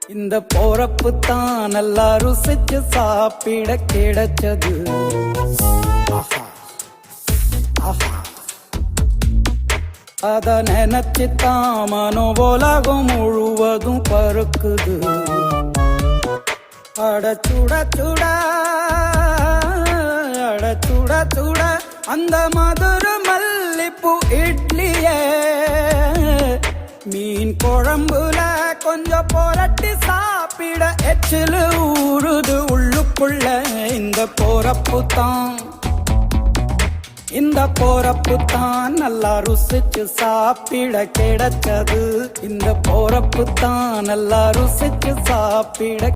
இந்த போறப்பு தான் நல்லா ருசிச்சு சாப்பிட கிடைச்சது. ஆஹா ஆஹா, அத நினைச்சுத்தான் மனோ உலகம் முழுவதும் பருக்குது. அட சுட சுட அட சுட சுட அந்த மதுர மல்லிப்பூ இட்லியே மீன் குழம்புல கொஞ்சம் புரட்டி சாப்பிட எச்சிலு ஊறுது உள்ளுக்குள்ள. இந்த போறப்பு தான் இந்த போறப்பு தான் நல்லா ருசிச்சு சாப்பிட கிடைச்சது. இந்த போறப்பு தான் நல்லா ருசிச்சு சாப்பிட